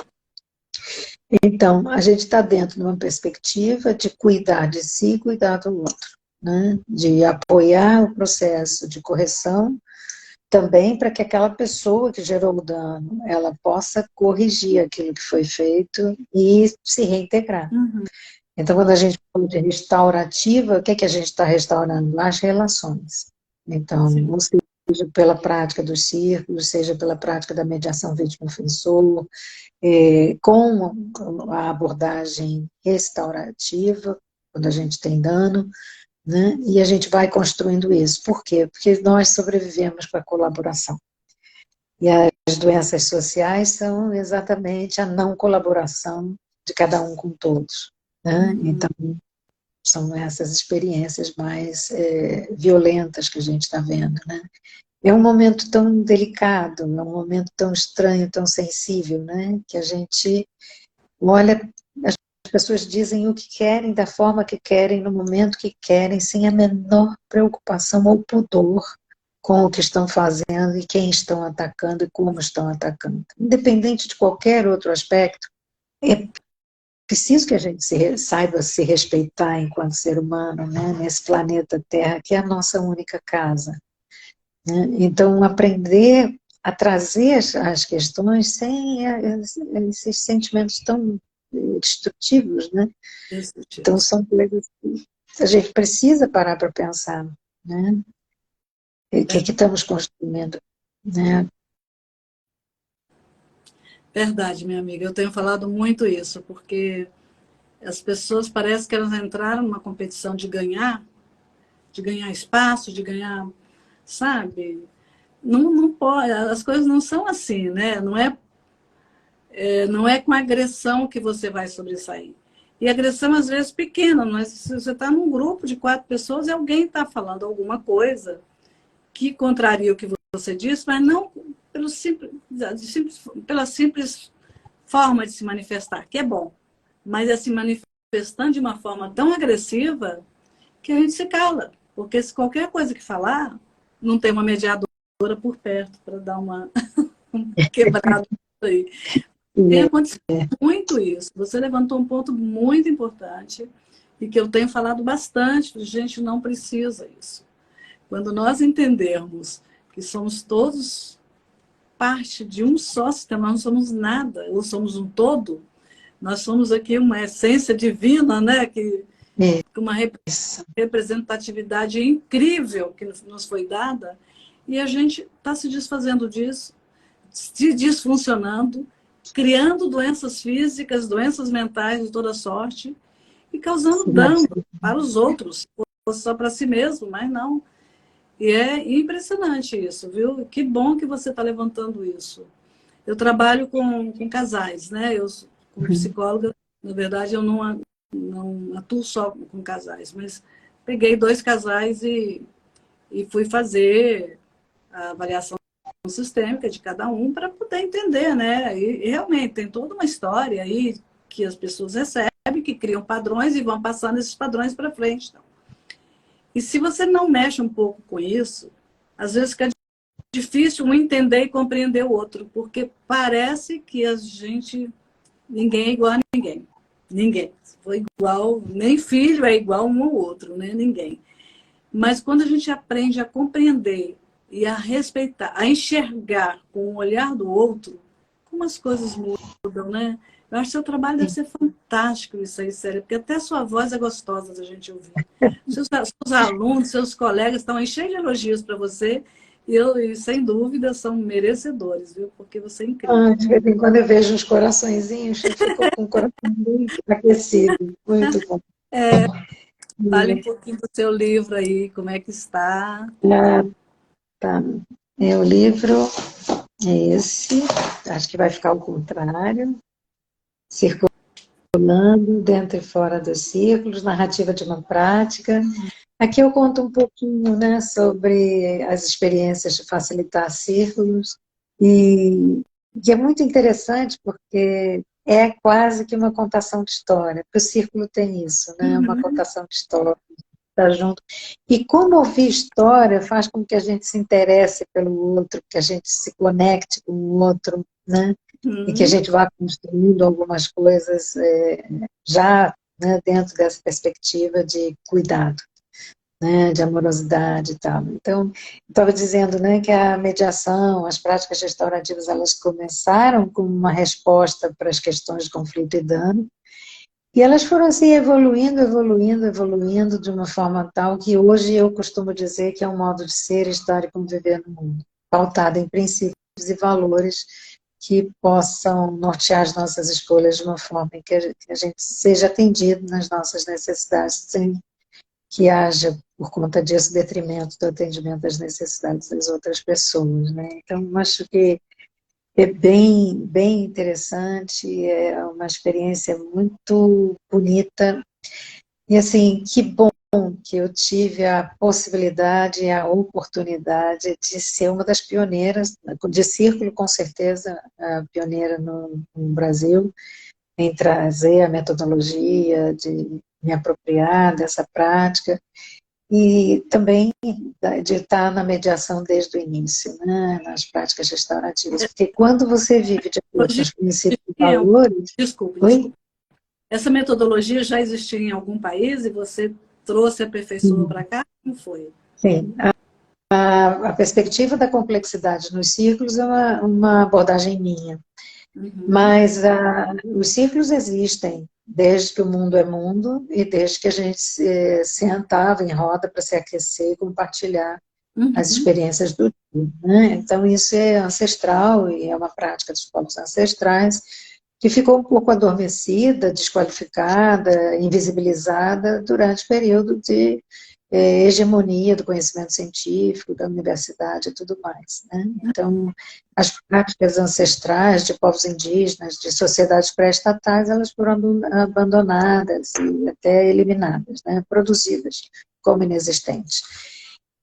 Então, a gente está dentro de uma perspectiva de cuidar de si e cuidar do outro, né? De apoiar o processo de correção, também para que aquela pessoa que gerou o dano, ela possa corrigir aquilo que foi feito e se reintegrar. Uhum. Então, quando a gente fala de restaurativa, o que é que a gente está restaurando? As relações. Então, Sim. ou seja pela prática dos círculos, seja pela prática da mediação vítima-ofensor, com a abordagem restaurativa, quando a gente tem dano, né? E a gente vai construindo isso. Por quê? Porque nós sobrevivemos com a colaboração. E as doenças sociais são exatamente a não colaboração de cada um com todos, né? Então, são essas experiências mais violentas que a gente está vendo, né? É um momento tão delicado, é um momento tão estranho, tão sensível, né? Que a gente olha, as pessoas dizem o que querem, da forma que querem, no momento que querem, sem a menor preocupação ou pudor com o que estão fazendo e quem estão atacando e como estão atacando. Independente de qualquer outro aspecto, é preciso que a gente saiba se respeitar enquanto ser humano, né? Nesse planeta Terra, que é a nossa única casa. Então, aprender a trazer as questões sem esses sentimentos tão destrutivos, né? Então, são coisas que a gente precisa parar para pensar, né? O que é que estamos construindo, né? Verdade, minha amiga. Eu tenho falado muito isso, porque as pessoas parece que elas entraram numa competição de ganhar espaço, de ganhar, sabe? Não, não pode, as coisas não são assim, né? Não é com agressão que você vai sobressair. E agressão, às vezes, pequena, mas se você está num grupo de 4 pessoas e alguém está falando alguma coisa que contraria o que você disse, mas não pela simples forma de se manifestar, que é bom, mas é se manifestando de uma forma tão agressiva que a gente se cala. Porque se qualquer coisa que falar, não tem uma mediadora por perto para dar uma quebrada aí. Tem acontecido muito isso. Você levantou um ponto muito importante e que eu tenho falado bastante, a gente não precisa isso. Quando nós entendermos que somos todos parte de um só sistema, nós não somos nada, ou somos um todo, nós somos aqui uma essência divina, né? Uma representatividade incrível que nos foi dada, e a gente está se desfazendo disso, se disfuncionando, criando doenças físicas, doenças mentais de toda sorte, e causando dano para os outros, ou só para si mesmo, mas não. E é impressionante isso, viu? Que bom que você está levantando isso. Eu trabalho com casais, né? Eu, como psicóloga, na verdade, eu não atuo só com casais, mas peguei 2 casais e fui fazer a avaliação sistêmica de cada um para poder entender, né? E realmente tem toda uma história aí que as pessoas recebem, que criam padrões e vão passando esses padrões para frente. Então. E se você não mexe um pouco com isso, às vezes fica difícil um entender e compreender o outro, porque parece que ninguém é igual a ninguém. Ninguém. Se for igual, nem filho é igual um ao outro, né? Ninguém. Mas quando a gente aprende a compreender e a respeitar, a enxergar com o olhar do outro, como as coisas mudam, né? Eu acho que seu trabalho deve ser fantástico isso aí, Célia, porque até sua voz é gostosa da gente ouvir. Seus alunos, seus colegas estão aí cheios de elogios para você e, sem dúvida, são merecedores, viu? Porque você é incrível. De vez em quando eu vejo uns coraçõezinhos, eu fico com o coração muito aquecido. Muito bom. Fale um pouquinho do seu livro aí, como é que está. Tá. O livro é esse, acho que vai ficar ao contrário. Circulando dentro e fora dos círculos, narrativa de uma prática. Aqui eu conto um pouquinho, né, sobre as experiências de facilitar círculos, e é muito interessante porque é quase que uma contação de história, porque o círculo tem isso, né, uma contação de história. está junto. E como ouvir história faz com que a gente se interesse pelo outro, que a gente se conecte com o outro, né? E que a gente vá construindo algumas coisas já, né, dentro dessa perspectiva de cuidado, né, de amorosidade e tal. Então, estava dizendo, né, que a mediação, as práticas restaurativas, elas começaram como uma resposta para as questões de conflito e dano, e elas foram assim evoluindo, evoluindo, evoluindo de uma forma tal que hoje eu costumo dizer que é um modo de ser, estar e conviver no mundo, pautado em princípios e valores que possam nortear as nossas escolhas de uma forma em que a gente seja atendido nas nossas necessidades, sem que haja, por conta disso, detrimento do atendimento às necessidades das outras pessoas, né? Então, acho que é bem, bem interessante, é uma experiência muito bonita, e assim, que bom que eu tive a possibilidade e a oportunidade de ser uma das pioneiras, de círculo, com certeza, a pioneira no Brasil, em trazer a metodologia, de me apropriar dessa prática, e também de estar na mediação desde o início, né, nas práticas restaurativas, porque quando você vive de acordo com Hoje, os princípios e valores... desculpe, Oi? desculpe. Essa metodologia já existia em algum país e você trouxe, aperfeiçoou Sim, para cá? Como foi? sim. A perspectiva da complexidade nos círculos é uma abordagem minha, Uhum. mas os círculos existem desde que o mundo é mundo e desde que a gente se sentava em roda para se aquecer e compartilhar as Uhum. experiências do dia, né? Então isso é ancestral e é uma prática dos povos ancestrais que ficou um pouco adormecida, desqualificada, invisibilizada durante o período de hegemonia do conhecimento científico, da universidade e tudo mais, né? Então, as práticas ancestrais de povos indígenas, de sociedades pré-estatais, elas foram abandonadas e até eliminadas, né? Produzidas como inexistentes.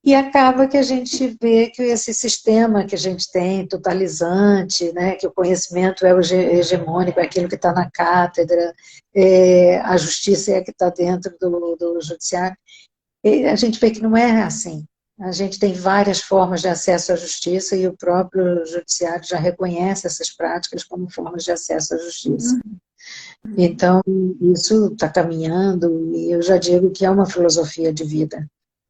E acaba que a gente vê que esse sistema que a gente tem, totalizante, né, que o conhecimento é o hegemônico, é aquilo que está na cátedra, a justiça é a que está dentro do judiciário, e a gente vê que não é assim. A gente tem várias formas de acesso à justiça e o próprio judiciário já reconhece essas práticas como formas de acesso à justiça. Então, isso está caminhando, e eu já digo que é uma filosofia de vida.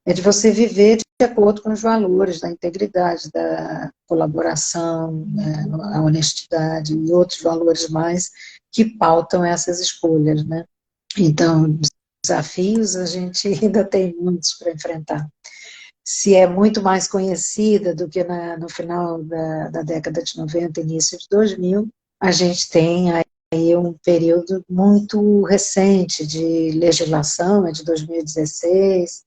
É de você viver de acordo com os valores da integridade, da colaboração, né, a honestidade e outros valores mais que pautam essas escolhas, né? Então, desafios a gente ainda tem muitos para enfrentar. Se é muito mais conhecida do que no final da década de 90, início de 2000, a gente tem aí um período muito recente de legislação, é de 2016,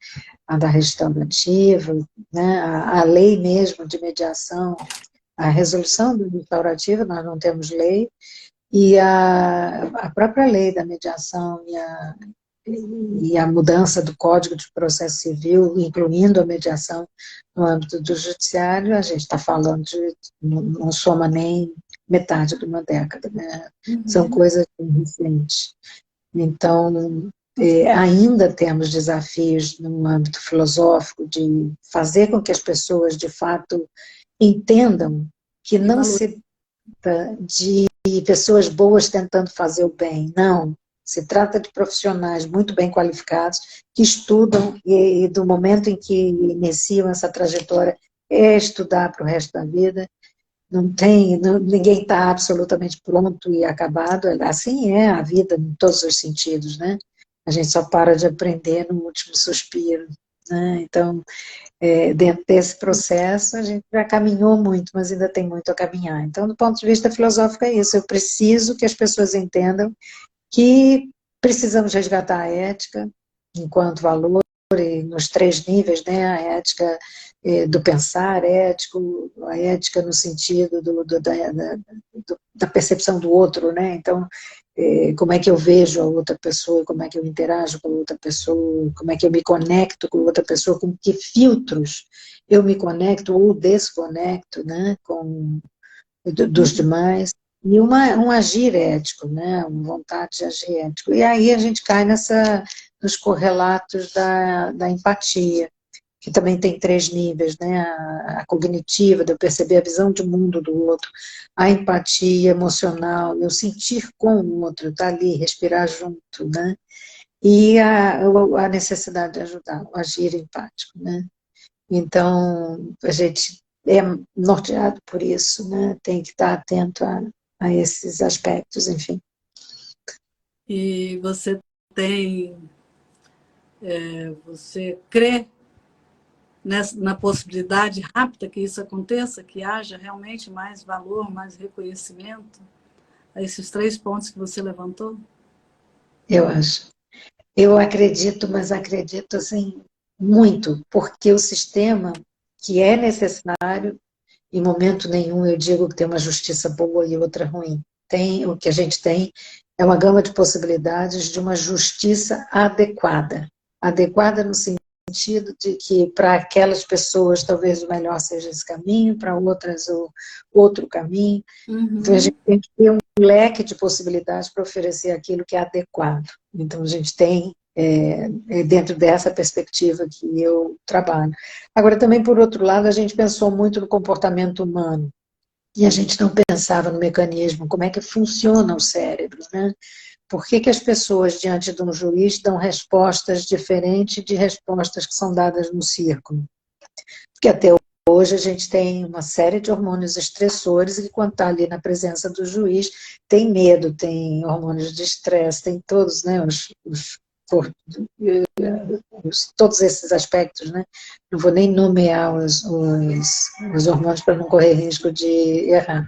a da restaurativa, né, a lei mesmo de mediação, a resolução da restaurativa, nós não temos lei, e a própria lei da mediação e a mudança do Código de Processo Civil, incluindo a mediação no âmbito do judiciário, a gente está falando de, não soma nem metade de uma década, né? São Uhum. coisas recentes. Então, ainda temos desafios no âmbito filosófico de fazer com que as pessoas, de fato, entendam que E não valor. se trata de pessoas boas tentando fazer o bem, não. Se trata de profissionais muito bem qualificados, que estudam e do momento em que iniciam essa trajetória é estudar para o resto da vida. Não tem, ninguém está absolutamente pronto e acabado, assim é a vida em todos os sentidos, né? A gente só para de aprender no último suspiro, né? Então, dentro desse processo, a gente já caminhou muito, mas ainda tem muito a caminhar. Então, do ponto de vista filosófico, é isso. Eu preciso que as pessoas entendam que precisamos resgatar a ética enquanto valor, e nos três níveis, né? A ética do pensar ético, a ética no sentido da percepção do outro, né? Então, como é que eu vejo a outra pessoa, como é que eu interajo com a outra pessoa, como é que eu me conecto com a outra pessoa, com que filtros eu me conecto ou desconecto, né, dos demais, e um agir ético, né, uma vontade de agir ético. E aí a gente cai nos correlatos da empatia, que também tem 3 níveis, né? A cognitiva, de eu perceber a visão de mundo do outro, a empatia emocional, eu sentir com o outro, estar ali, respirar junto, né? E a necessidade de ajudar, o agir empático, né? Então, a gente é norteado por isso, né? Tem que estar atento a esses aspectos, enfim. E você tem, você crê na possibilidade rápida que isso aconteça, que haja realmente mais valor, mais reconhecimento a esses 3 pontos que você levantou? Eu acho. Eu acredito, mas acredito assim, muito, porque o sistema que é necessário, em momento nenhum eu digo que tem uma justiça boa e outra ruim. O que a gente tem é uma gama de possibilidades de uma justiça adequada. Adequada no sentido de que para aquelas pessoas talvez o melhor seja esse caminho, para outras o outro caminho. Então a gente tem que ter um leque de possibilidades para oferecer aquilo que é adequado. Então a gente tem dentro dessa perspectiva que eu trabalho. Agora, também, por outro lado, a gente pensou muito no comportamento humano, e a gente não pensava no mecanismo, como é que funciona o cérebro, né? Por que que as pessoas, diante de um juiz, dão respostas diferentes de respostas que são dadas no círculo? Porque até hoje a gente tem uma série de hormônios estressores e quando está ali na presença do juiz, tem medo, tem hormônios de estresse, tem todos, né, todos esses aspectos, né? Não vou nem nomear os hormônios para não correr risco de errar.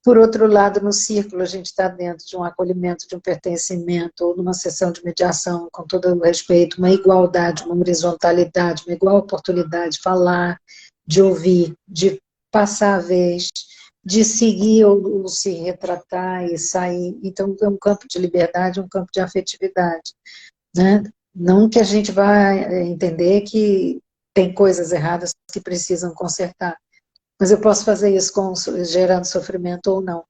Por outro lado, no círculo, a gente está dentro de um acolhimento, de um pertencimento, ou numa sessão de mediação, com todo o respeito, uma igualdade, uma horizontalidade, uma igual oportunidade de falar, de ouvir, de passar a vez, de seguir ou se retratar e sair. Então, é um campo de liberdade, um campo de afetividade, né? Não que a gente vá entender que tem coisas erradas que precisam consertar, mas eu posso fazer isso gerando sofrimento ou não.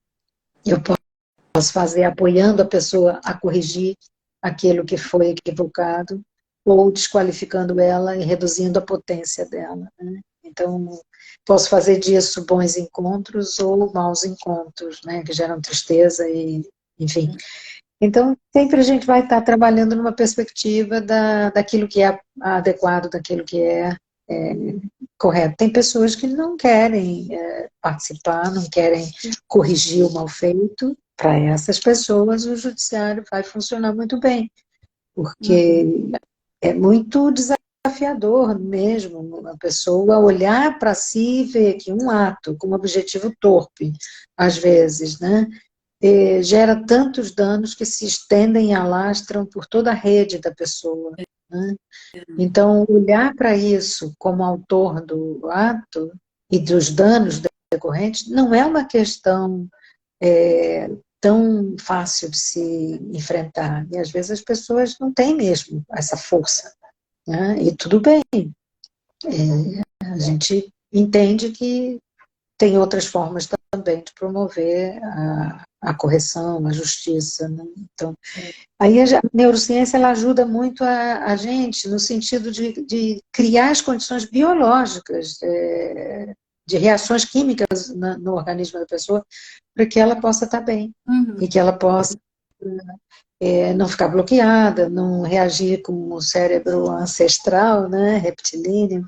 Eu posso fazer apoiando a pessoa a corrigir aquilo que foi equivocado, ou desqualificando ela e reduzindo a potência dela, né? Então, posso fazer disso bons encontros ou maus encontros, né, que geram tristeza e, enfim. Então, sempre a gente vai estar trabalhando numa perspectiva daquilo que é adequado, daquilo que é correto. Tem pessoas que não querem participar, não querem corrigir o mal feito. Para essas pessoas, o judiciário vai funcionar muito bem, porque é muito desafiador mesmo a pessoa olhar para si e ver que um ato com um objetivo torpe, às vezes, né, gera tantos danos que se estendem e alastram por toda a rede da pessoa, né? Então, olhar para isso como autor do ato e dos danos decorrentes não é uma questão tão fácil de se enfrentar. E às vezes as pessoas não têm mesmo essa força, né? E tudo bem. A gente entende que tem outras formas também de promover a correção, a justiça, né? Então, aí a neurociência ela ajuda muito a gente no sentido de criar as condições biológicas, de reações químicas no organismo da pessoa, para que ela possa estar bem, e que ela possa não ficar bloqueada, não reagir com o cérebro ancestral, né, reptiliano,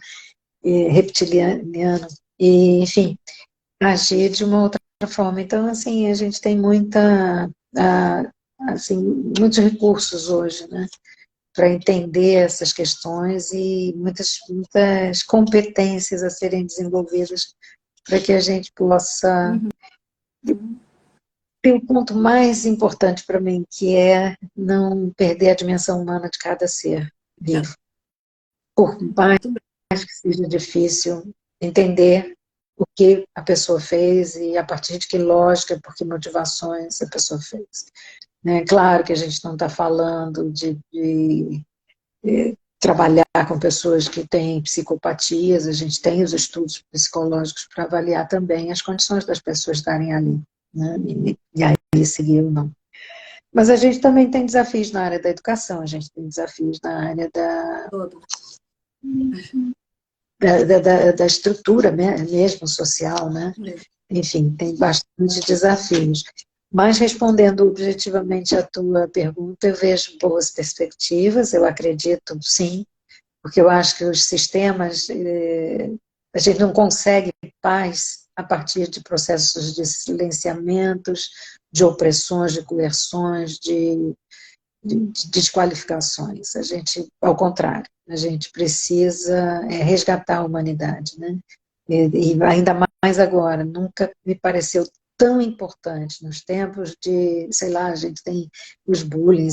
e, enfim, agir de uma outra forma. Então, assim, a gente tem assim, muitos recursos hoje, né, para entender essas questões e muitas competências a serem desenvolvidas para que a gente possa ter o ponto mais importante para mim, que é não perder a dimensão humana de cada ser vivo. Por mais que seja difícil entender o que a pessoa fez e a partir de que lógica, por que motivações a pessoa fez. É claro que a gente não está falando de trabalhar com pessoas que têm psicopatias, a gente tem os estudos psicológicos para avaliar também as condições das pessoas estarem ali, né? E aí seguir ou não. Mas a gente também tem desafios na área da educação, a gente tem desafios na área Todo. da estrutura mesmo social, né? Enfim, tem bastante desafios. Mas respondendo objetivamente à tua pergunta, eu vejo boas perspectivas, eu acredito sim, porque eu acho que os sistemas, a gente não consegue paz a partir de processos de silenciamentos, de opressões, de coerções, de desqualificações. A gente, ao contrário, a gente precisa resgatar a humanidade, né? E ainda mais agora, nunca me pareceu tão importante nos tempos de, sei lá, a gente tem os bullying,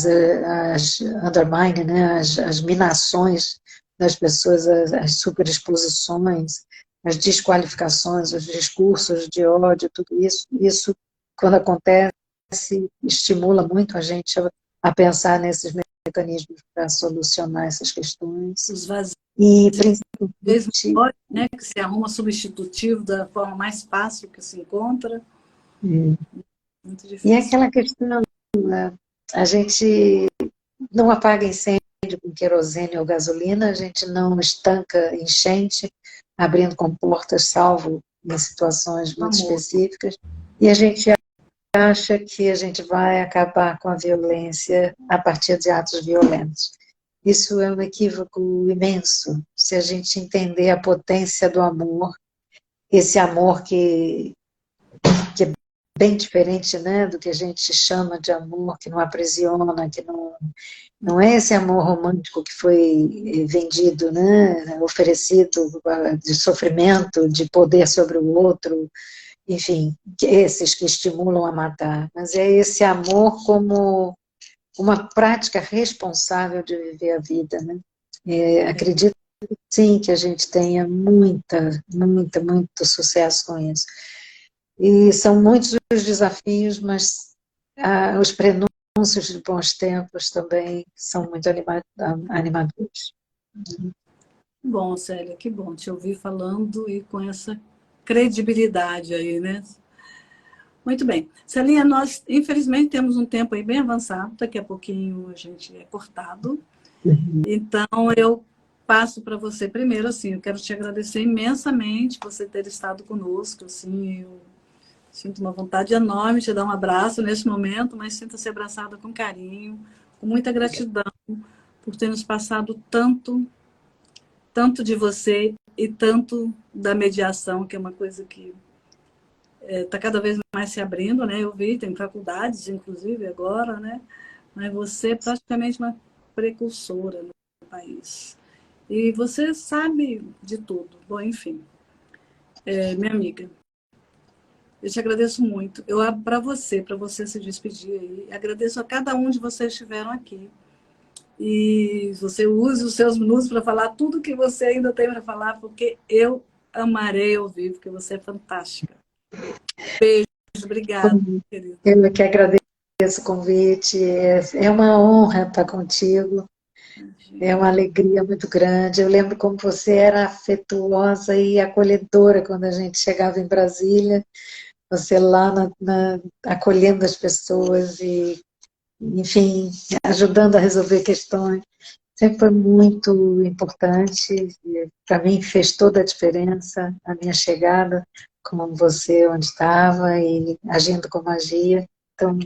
as undermine, né? As minações das pessoas, as superexposições, as desqualificações, os discursos de ódio, tudo isso quando acontece, estimula muito a gente a pensar nesses mecanismos para solucionar essas questões. Os vazios, E, vezes principalmente, maiores, né, que se arruma substitutivo da forma mais fácil que se encontra. Muito e difícil. aquela questão, né, a gente não apaga incêndio com querosene ou gasolina, a gente não estanca enchente, abrindo comportas, salvo em situações muito Amor. específicas, e a gente acha que a gente vai acabar com a violência a partir de atos violentos. Isso é um equívoco imenso, se a gente entender a potência do amor, esse amor que é bem diferente, né, do que a gente chama de amor, que não aprisiona, que não é esse amor romântico que foi vendido, né, oferecido de sofrimento, de poder sobre o outro, enfim, esses que estimulam a matar, mas é esse amor como uma prática responsável de viver a vida, né? Acredito sim que a gente tenha muito sucesso com isso. E são muitos os desafios, mas os prenúncios de bons tempos também são muito animadores. Bom, Célia, que bom te ouvir falando e com essa credibilidade aí, né? Muito bem. Celinha, nós infelizmente temos um tempo aí bem avançado, daqui a pouquinho a gente é cortado. Então eu passo para você primeiro, assim, eu quero te agradecer imensamente por você ter estado conosco, assim, eu sinto uma vontade enorme de te dar um abraço nesse momento, mas sinta-se abraçada com carinho, com muita gratidão por ter nos passado tanto, tanto de você e tanto da mediação, que é uma coisa que está cada vez mais se abrindo, né? Eu vi, tem faculdades, inclusive, agora, né? Mas você é praticamente uma precursora no país. E você sabe de tudo. Bom, enfim, minha amiga, eu te agradeço muito. Eu abro para você se despedir aí. Agradeço a cada um de vocês que estiveram aqui. E você use os seus minutos para falar tudo que você ainda tem para falar, porque eu amarei ouvir, porque você é fantástica. Beijo, obrigada, querida. Eu que agradeço o convite, é uma honra estar contigo. É uma alegria muito grande. Eu lembro como você era afetuosa e acolhedora quando a gente chegava em Brasília. Você lá acolhendo as pessoas e, enfim, ajudando a resolver questões. Sempre foi muito importante. Para mim fez toda a diferença a minha chegada, como você onde estava e agindo como agia. Então,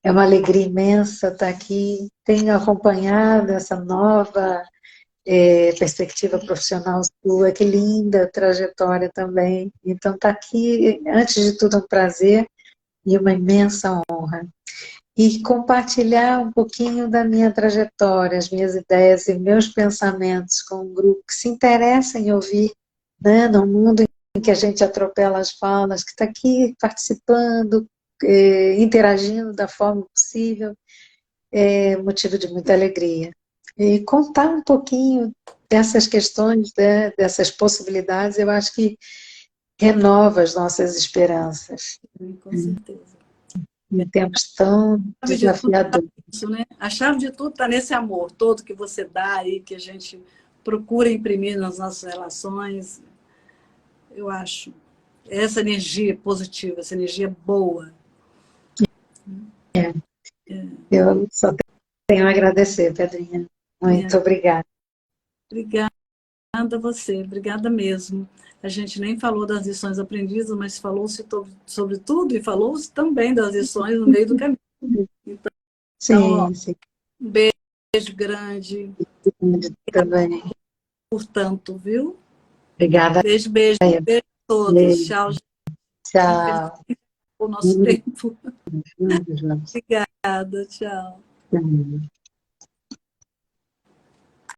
é uma alegria imensa estar aqui. Tenho acompanhado essa nova perspectiva profissional sua, que linda trajetória também. Então, estar aqui, antes de tudo, é um prazer e uma imensa honra. E compartilhar um pouquinho da minha trajetória, as minhas ideias e meus pensamentos com um grupo que se interessa em ouvir, né, num mundo em que a gente atropela as falas, que está aqui participando, interagindo da forma possível, é motivo de muita alegria. E contar um pouquinho dessas questões, né, dessas possibilidades, eu acho que renova as nossas esperanças. Com certeza. Em tempos tão A chave de tudo tá desafiadores. nisso, né? A chave de tudo está nesse amor todo que você dá aí, que a gente procura imprimir nas nossas relações. Eu acho. Essa energia positiva, essa energia boa. É. Eu só tenho a agradecer, Pedrinha. Muito obrigada. Obrigada a você, obrigada mesmo. A gente nem falou das lições aprendidas, mas falou-se sobre tudo e falou-se também das lições no meio do caminho. Então, ó, Sim, sim. um beijo grande, Também. portanto, viu? Obrigada. Beijo, beijo, beijo a todos. Beijo. Tchau, gente. Tchau. Infelizmente, o nosso tempo. Juntos, juntos. Obrigada, tchau. Tchau.